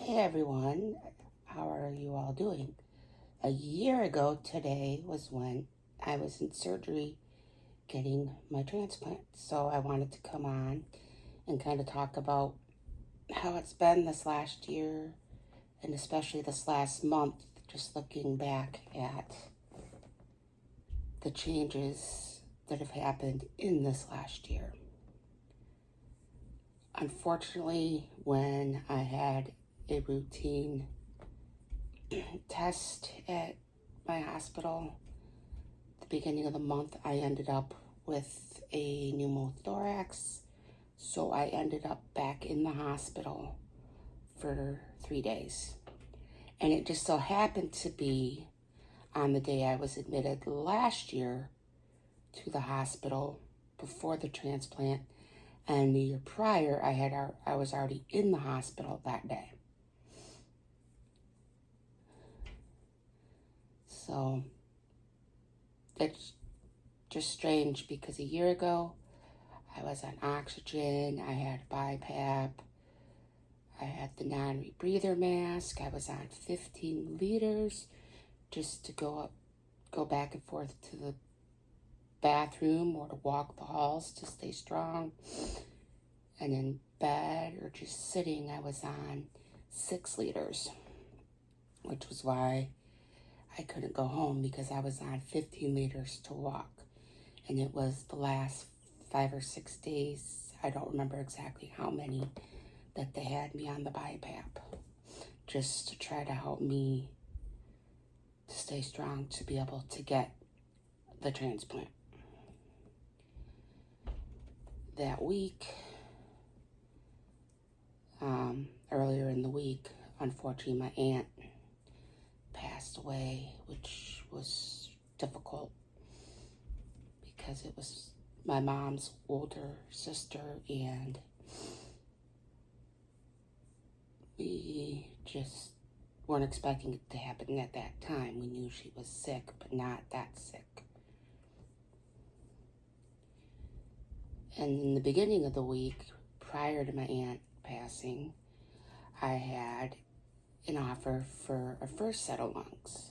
Hey everyone, how are you all doing? A year ago today was when I was in surgery getting my transplant. So I wanted to come on and kind of talk about how it's been this last year and especially this last month, just looking back at the changes that have happened in this last year. Unfortunately, when I had a routine test at my hospital at the beginning of the month, I ended up with a pneumothorax. So I ended up back in the hospital for 3 days. And it just so happened to be on the day I was admitted last year to the hospital before the transplant. And the year prior, I was already in the hospital that day. So it's just strange because a year ago, I was on oxygen, I had BiPAP, I had the non-rebreather mask, I was on 15 liters just to go back and forth to the bathroom or to walk the halls to stay strong. And in bed or just sitting, I was on 6 liters, which was why I couldn't go home, because I was on 15 liters to walk. And it was the last 5 or 6 days, I don't remember exactly how many, that they had me on the BiPAP, just to try to help me to stay strong to be able to get the transplant. That week, earlier in the week, unfortunately, my aunt passed away, which was difficult because it was my mom's older sister, and we just weren't expecting it to happen at that time. We knew she was sick, but not that sick. And in the beginning of the week, prior to my aunt passing, I had an offer for a first set of lungs.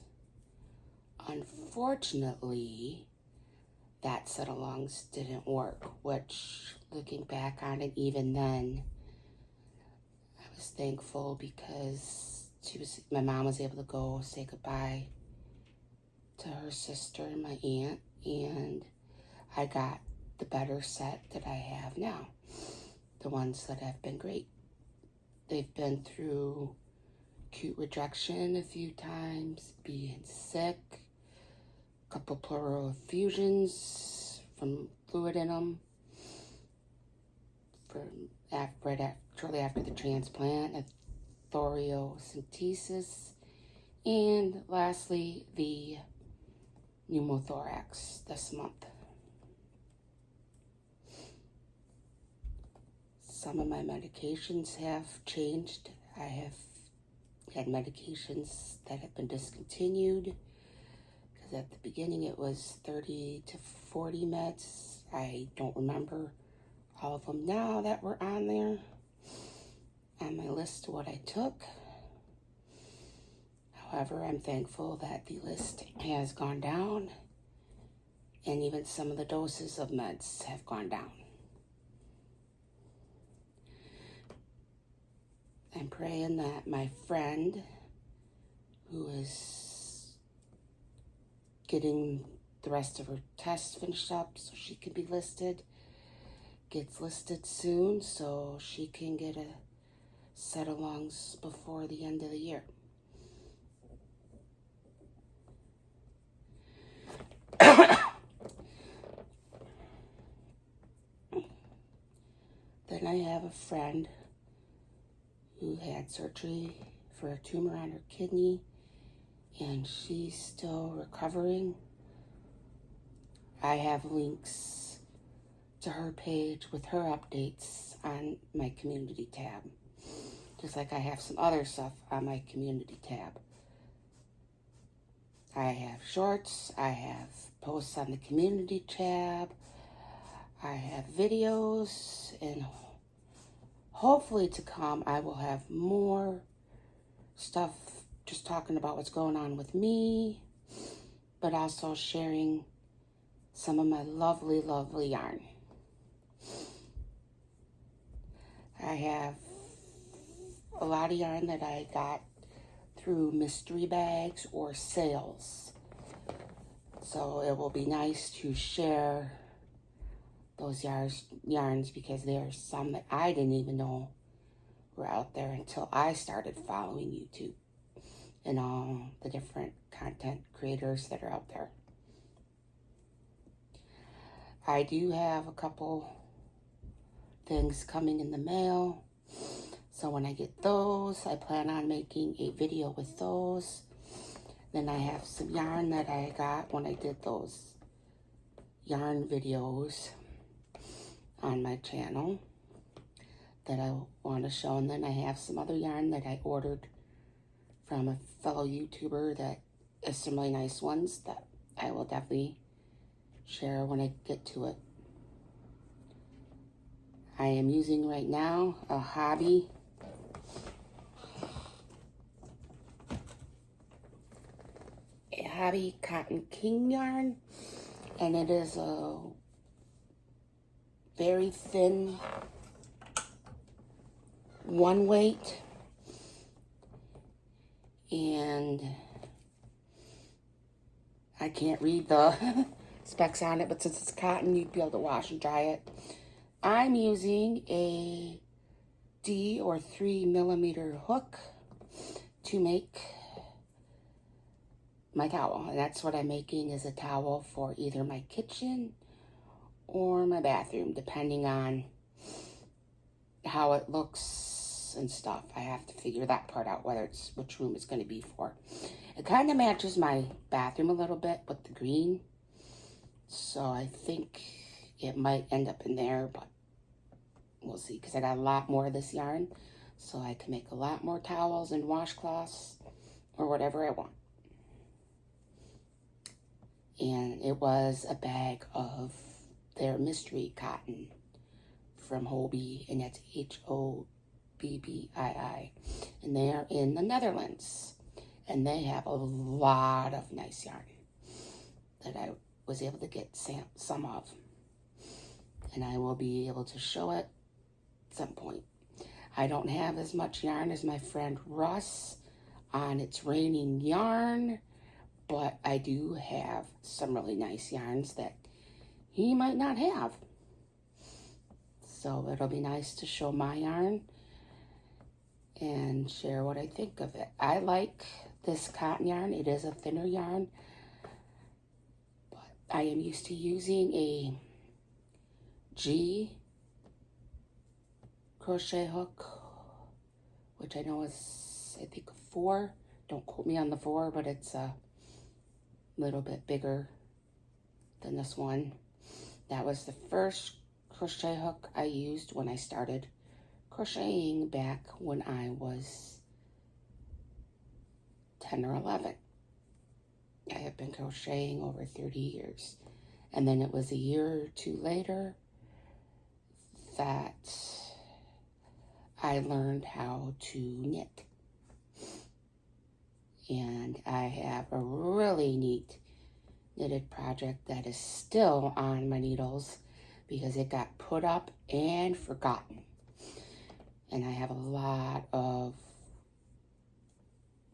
Unfortunately, that set of lungs didn't work, which, looking back on it, even then, I was thankful because my mom was able to go say goodbye to her sister and my aunt, and I got the better set that I have now. The ones that have been great. They've been through acute rejection a few times, being sick, a couple pleural effusions from fluid in them, shortly after the transplant, a thoracentesis, and lastly, the pneumothorax this month. Some of my medications have changed. I have had medications that have been discontinued, because at the beginning it was 30 to 40 meds. I don't remember all of them now that were on there on my list of what I took. However, I'm thankful that the list has gone down, and even some of the doses of meds have gone down. I'm praying that my friend, who is getting the rest of her tests finished up so she can be listed, gets listed soon so she can get a set of lungs before the end of the year. Then I have a friend who had surgery for a tumor on her kidney, and she's still recovering. I have links to her page with her updates on my community tab, just like I have some other stuff on my community tab. I have shorts, I have posts on the community tab, I have videos, and hopefully to come I will have more stuff, just talking about what's going on with me, but also sharing some of my lovely, lovely yarn. I have a lot of yarn that I got through mystery bags or sales. So it will be nice to share those yarns because there are some that I didn't even know were out there until I started following YouTube and all the different content creators that are out there. I do have a couple things coming in the mail. So when I get those, I plan on making a video with those. Then I have some yarn that I got when I did those yarn videos on my channel that I want to show. And then I have some other yarn that I ordered from a fellow YouTuber that is some really nice ones that I will definitely share when I get to it. I am using right now a Hobby Cotton King yarn, and it is a very thin one weight, and I can't read the specs on it, but since it's cotton, you'd be able to wash and dry it. I'm using a D or 3mm hook to make my towel, and that's what I'm making, is a towel for either my kitchen or my bathroom, depending on how it looks and stuff. I have to figure that part out, whether it's which room it's going to be for. It kind of matches my bathroom a little bit with the green, so I think it might end up in there, but we'll see, because I got a lot more of this yarn, so I can make a lot more towels and washcloths or whatever I want. And it was a bag of their mystery cotton from Hobby, and that's Hobbii, and they are in the Netherlands, and they have a lot of nice yarn that I was able to get some of, and I will be able to show it at some point. I don't have as much yarn as my friend Russ on It's Raining Yarn, but I do have some really nice yarns that he might not have. So it'll be nice to show my yarn and share what I think of it. I like this cotton yarn. It is a thinner yarn, but I am used to using a G crochet hook, which I know is, I think, a 4. Don't quote me on the 4, but it's a little bit bigger than this one. That was the first crochet hook I used when I started crocheting back when I was 10 or 11. I have been crocheting over 30 years. And then it was a year or two later that I learned how to knit. And I have a really neat knitted project that is still on my needles because it got put up and forgotten. And I have a lot of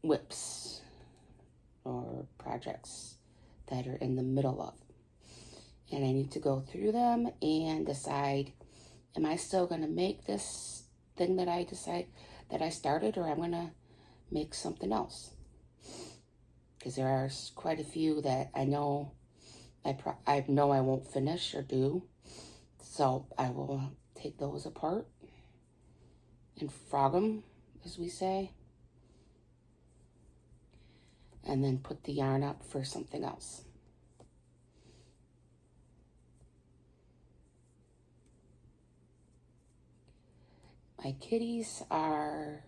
whips or projects that are in the middle of. And I need to go through them and decide, am I still going to make this thing that I started, or I'm going to make something else? Because there are quite a few that I know I know I won't finish or do. So I will take those apart and frog them, as we say, and then put the yarn up for something else. My kitties are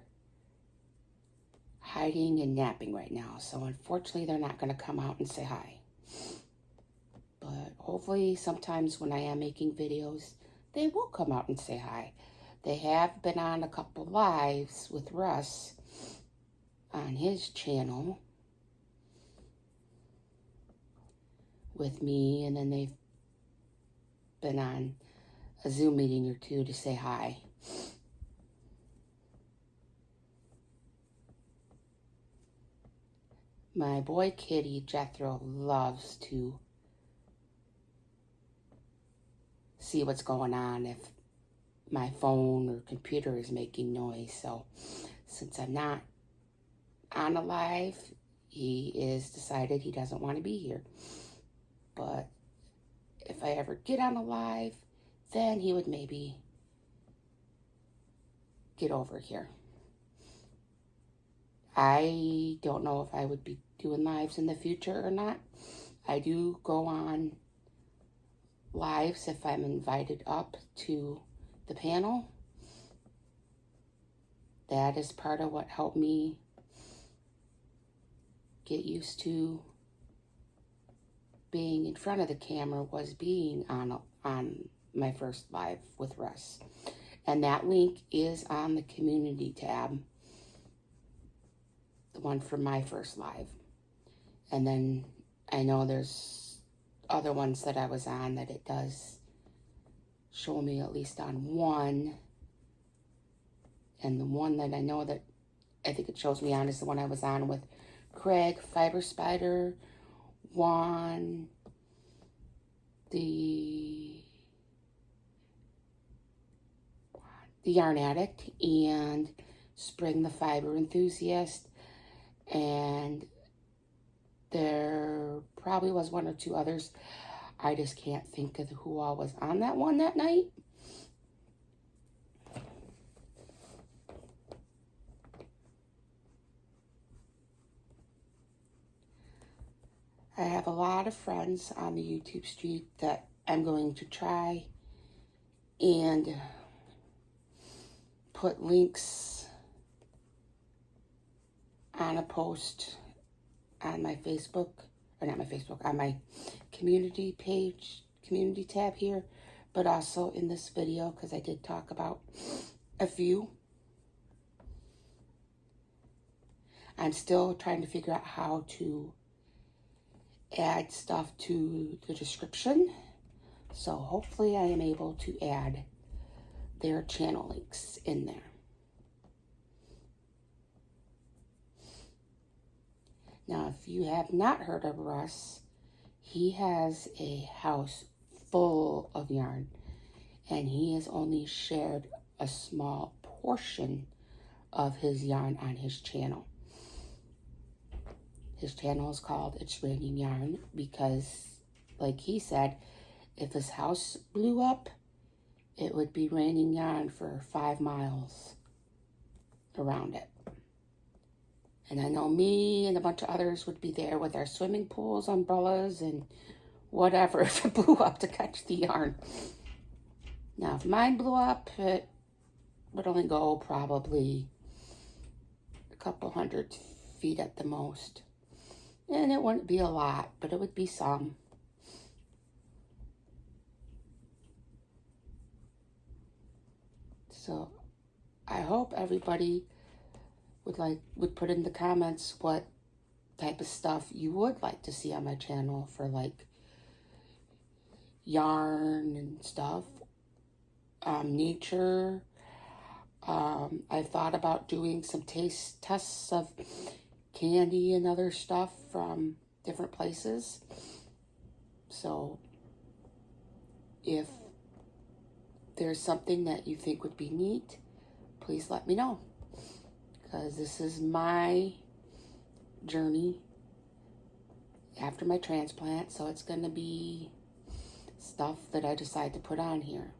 hiding and napping right now, so unfortunately they're not going to come out and say hi. But hopefully sometimes when I am making videos, they will come out and say hi. They have been on a couple lives with Russ on his channel with me, and then they've been on a Zoom meeting or two to say hi. My boy kitty, Jethro, loves to see what's going on if my phone or computer is making noise. So since I'm not on a live, he is decided he doesn't want to be here. But if I ever get on a live, then he would maybe get over here. I don't know if I would be doing lives in the future or not. I do go on lives if I'm invited up to the panel. That is part of what helped me get used to being in front of the camera, was being on my first live with Russ. And that link is on the community tab, the one from my first live. And then I know there's other ones that I was on that it does show me at least on one. And the one that I know that I think it shows me on is the one I was on with Craig, Fiber Spider, Juan, the Yarn Addict, and Spring the Fiber Enthusiast. And there probably was one or two others. I just can't think of who all was on that one that night. I have a lot of friends on the YouTube street that I'm going to try and put links on a post on my Facebook, or not my Facebook, on my community page, community tab here, but also in this video, because I did talk about a few. I'm still trying to figure out how to add stuff to the description, so hopefully I am able to add their channel links in there. Now, if you have not heard of Russ, he has a house full of yarn, and he has only shared a small portion of his yarn on his channel. His channel is called It's Raining Yarn because, like he said, if his house blew up, it would be raining yarn for 5 miles around it. And I know me and a bunch of others would be there with our swimming pools, umbrellas, and whatever if it blew up to catch the yarn. Now, if mine blew up, it would only go probably a couple 100 feet at the most. And it wouldn't be a lot, but it would be some. So I hope everybody would put in the comments what type of stuff you would like to see on my channel for like yarn and stuff, nature. I've thought about doing some taste tests of candy and other stuff from different places. So if there's something that you think would be neat, please let me know, because this is my journey after my transplant, so it's going to be stuff that I decide to put on here.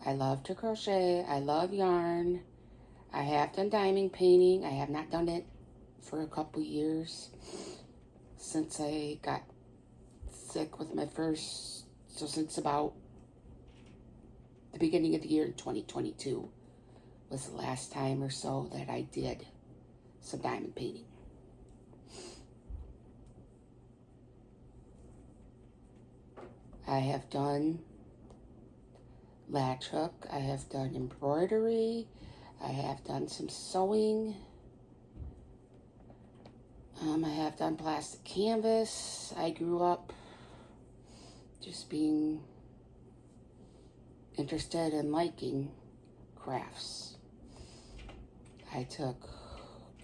I love to crochet. I love yarn. I have done diamond painting. I have not done it for a couple years since I got sick with my first, so since about the beginning of the year in 2022 was the last time or so that I did some diamond painting. I have done latch hook, I have done embroidery, I have done some sewing, I have done plastic canvas. I grew up just being interested in liking crafts. I took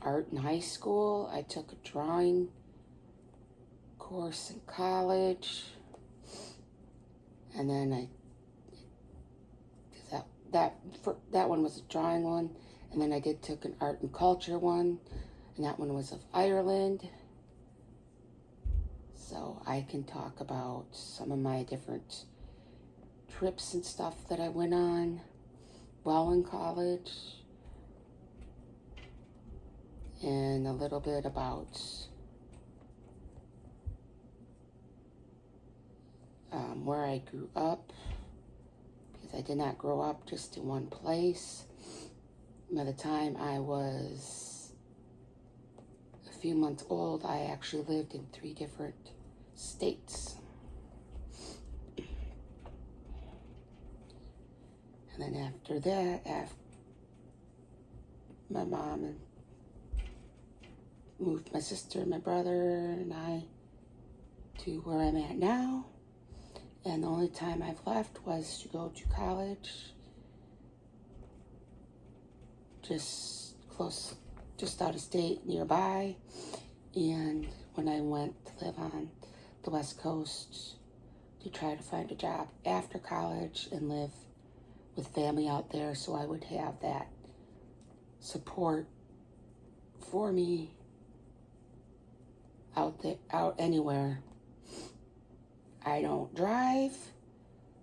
art in high school. I took a drawing course in college. And then that one was a drawing one. And then I took an art and culture one. And that one was of Ireland. So I can talk about some of my different trips and stuff that I went on while in college. And a little bit about where I grew up, because I did not grow up just in one place. By the time I was a few months old, I actually lived in 3 different states. And then after that, my mom moved my sister, my brother, and I to where I'm at now. And the only time I've left was to go to college, just out of state, nearby. And when I went to live on the West Coast to try to find a job after college and live with family out there, so I would have that support for me out anywhere. I don't drive,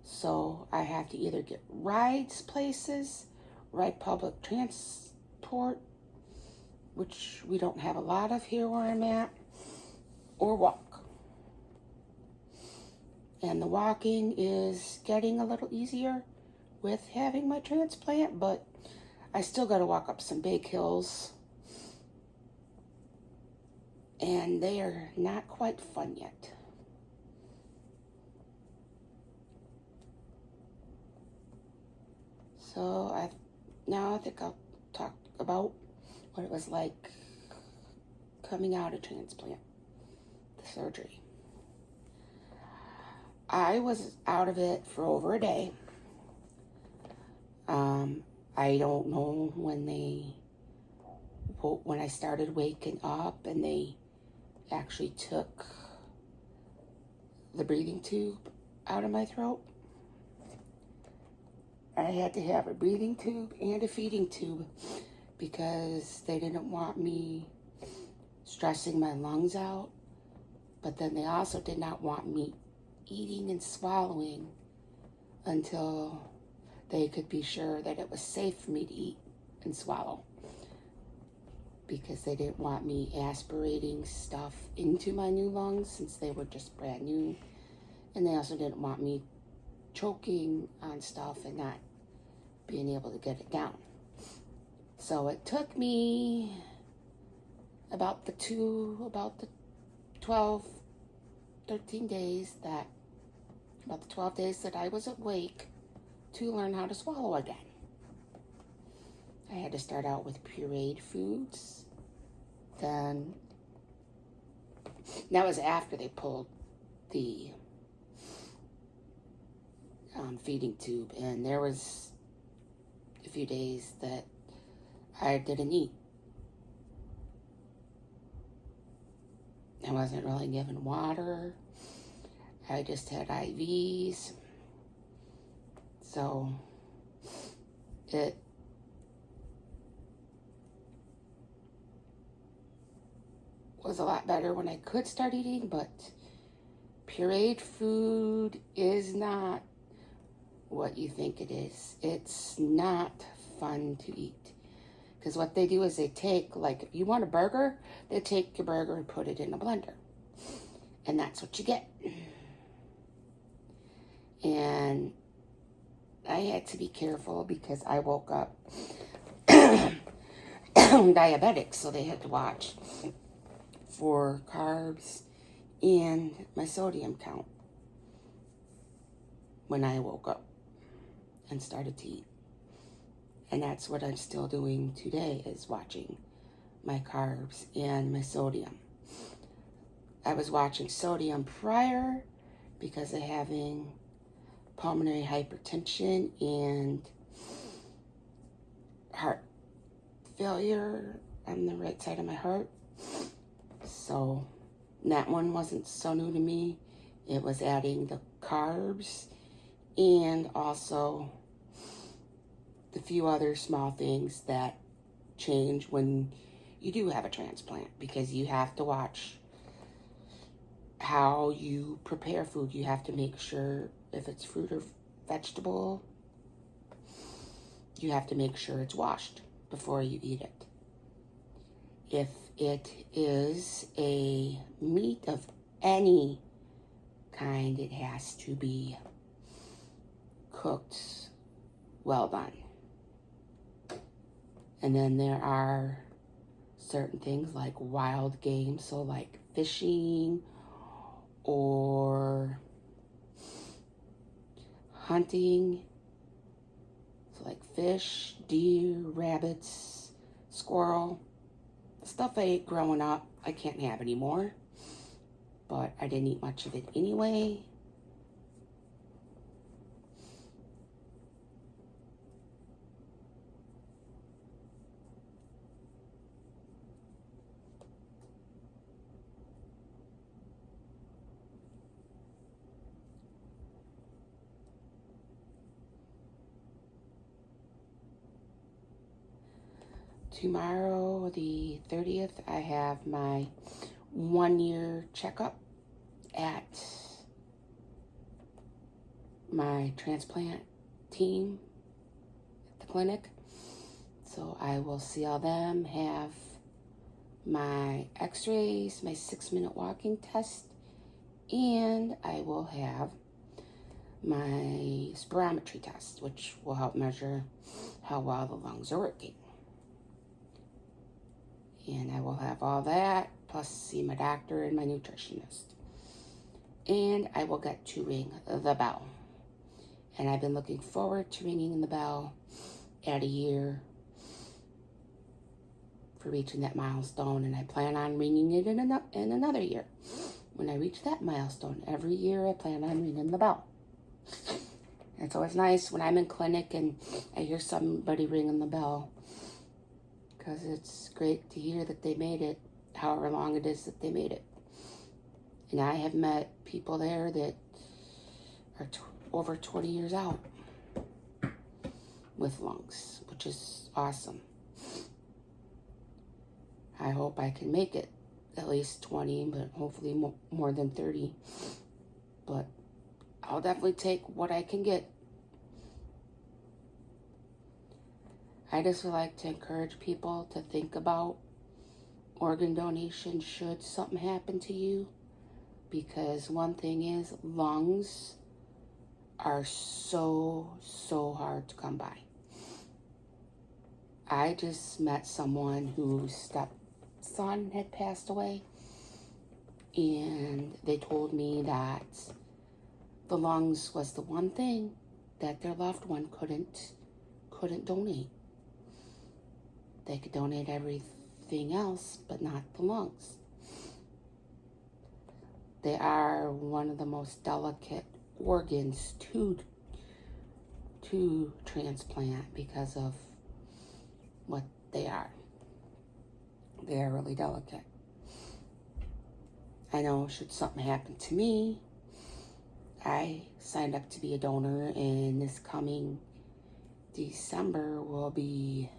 so I have to either get rides places, ride public transport, which we don't have a lot of here where I'm at, or walk. And the walking is getting a little easier with having my transplant, but I still got to walk up some big hills, and they are not quite fun yet. So I think I'll talk about what it was like coming out of transplant, the surgery. I was out of it for over a day. I don't know when I started waking up and they actually took the breathing tube out of my throat. I had to have a breathing tube and a feeding tube because they didn't want me stressing my lungs out, but then they also did not want me eating and swallowing until they could be sure that it was safe for me to eat and swallow, because they didn't want me aspirating stuff into my new lungs since they were just brand new, and they also didn't want me choking on stuff and not being able to get it down. So it took me about the 12 days that I was awake to learn how to swallow again. I had to start out with pureed foods. Then that was after they pulled the feeding tube, and there was a few days that I didn't eat. I wasn't really given water. I just had IVs. So it was a lot better when I could start eating, but pureed food is not what you think it is. It's not fun to eat. Because what they do is they take, like, if you want a burger, they take your burger and put it in a blender. And that's what you get. And I had to be careful because I woke up diabetic, so they had to watch for carbs and my sodium count when I woke up and started to eat. And that's what I'm still doing today, is watching my carbs and my sodium. I was watching sodium prior because of having pulmonary hypertension and heart failure on the right side of my heart. So that one wasn't so new to me. It was adding the carbs and also the few other small things that change when you do have a transplant, because you have to watch how you prepare food. You have to make sure if it's fruit or vegetable, you have to make sure it's washed before you eat it. If it is a meat of any kind, it has to be cooked well done. And then there are certain things like wild game, so like fishing or hunting, so like fish, deer, rabbits, squirrel, stuff I ate growing up, I can't have anymore, but I didn't eat much of it anyway. Tomorrow, the 30th, I have my 1-year checkup at my transplant team at the clinic. So I will see all them, have my x-rays, my 6-minute walking test, and I will have my spirometry test, which will help measure how well the lungs are working. And I will have all that, plus see my doctor and my nutritionist. And I will get to ring the bell. And I've been looking forward to ringing the bell at a year for reaching that milestone. And I plan on ringing it in another year. When I reach that milestone, every year I plan on ringing the bell. It's always nice when I'm in clinic and I hear somebody ringing the bell, because it's great to hear that they made it, however long it is that they made it. And I have met people there that are over 20 years out with lungs, which is awesome. I hope I can make it at least 20, but hopefully more than 30. But I'll definitely take what I can get. I just would like to encourage people to think about organ donation should something happen to you, because one thing is, lungs are so hard to come by. I just met someone whose stepson had passed away, and they told me that the lungs was the one thing that their loved one couldn't donate. They could donate everything else, but not the lungs. They are one of the most delicate organs to transplant because of what they are. They are really delicate. I know should something happen to me, I signed up to be a donor, and this coming December will be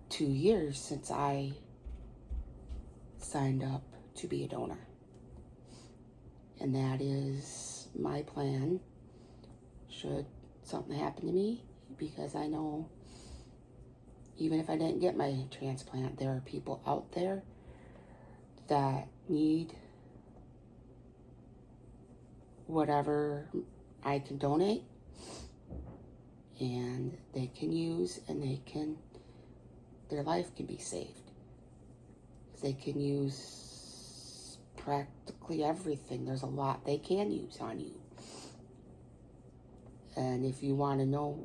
2 years since I signed up to be a donor. And that is my plan should something happen to me, because I know even if I didn't get my transplant, there are people out there that need whatever I can donate, and they can use, and their life can be saved. They can use practically everything. There's a lot they can use on you. And if you want to know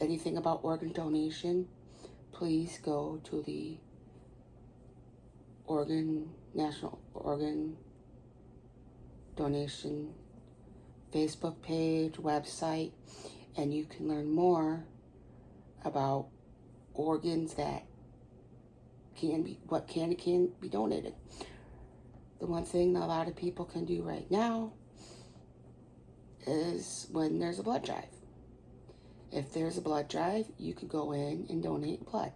anything about organ donation, please go to the National Organ Donation Facebook page, website, and you can learn more about organs that can be donated. The one thing that a lot of people can do right now is when there's a blood drive. If there's a blood drive, you could go in and donate blood.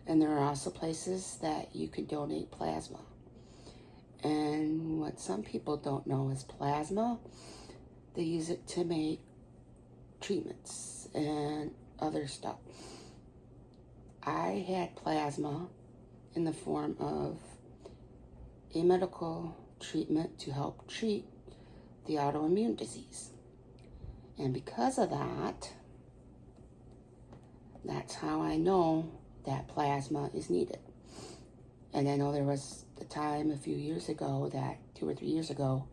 And there are also places that you can donate plasma. And what some people don't know is plasma, they use it to make treatments and other stuff. I had plasma in the form of a medical treatment to help treat the autoimmune disease. And because of that, that's how I know that plasma is needed. And I know there was a time a few years ago that 2 or 3 years ago,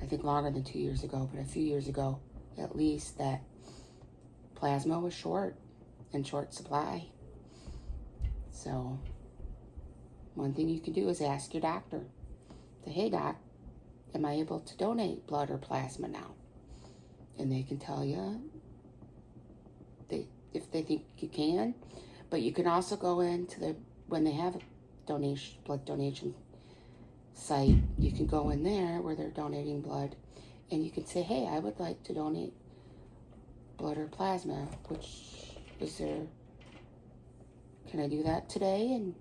I think longer than 2 years ago, but a few years ago at least, that plasma was in short supply. So one thing you can do is ask your doctor, say, hey doc, am I able to donate blood or plasma now? And they can tell you if they think you can. But you can also go into when they have a blood donation site, you can go in there where they're donating blood, and you can say, hey, I would like to donate blood or plasma, can I do that today? And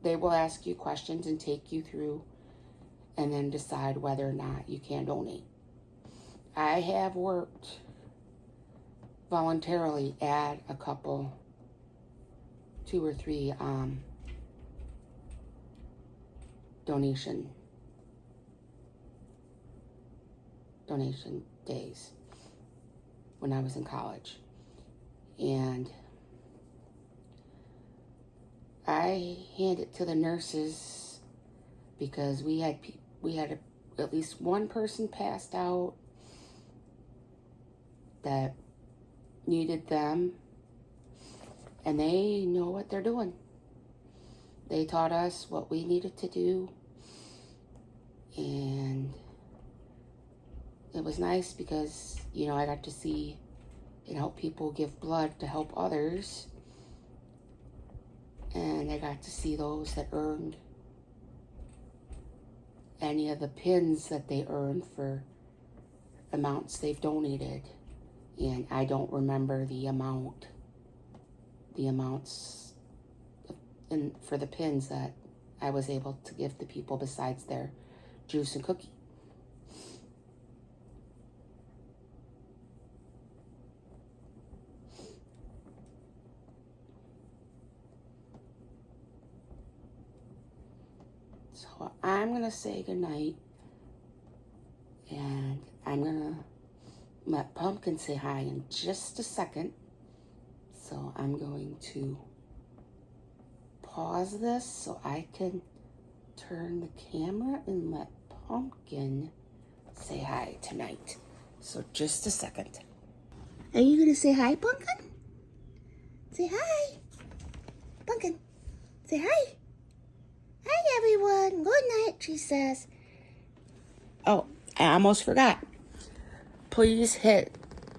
they will ask you questions and take you through and then decide whether or not you can donate. I have worked voluntarily at a couple, 2 or 3 donation days when I was in college. And I hand it to the nurses because we had at least one person passed out that needed them, and they know what they're doing. They taught us what we needed to do, and it was nice because, I got to see and help people give blood to help others, and I got to see those that earned any of the pins that they earned for amounts they've donated. And I don't remember the amounts for the pins that I was able to give the people besides their juice and cookie. So I'm going to say goodnight, and I'm going to let Pumpkin say hi in just a second. So I'm going to pause this so I can turn the camera and let Pumpkin say hi tonight. So just a second. Are you going to say hi, Pumpkin? Say hi. Pumpkin, say hi. Hi, everyone. Good night, she says. Oh, I almost forgot. Please hit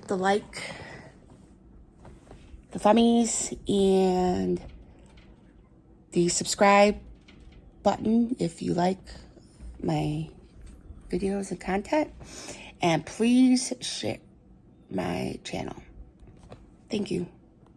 the like, the thummies, and the subscribe button if you like my videos and content. And please share my channel. Thank you.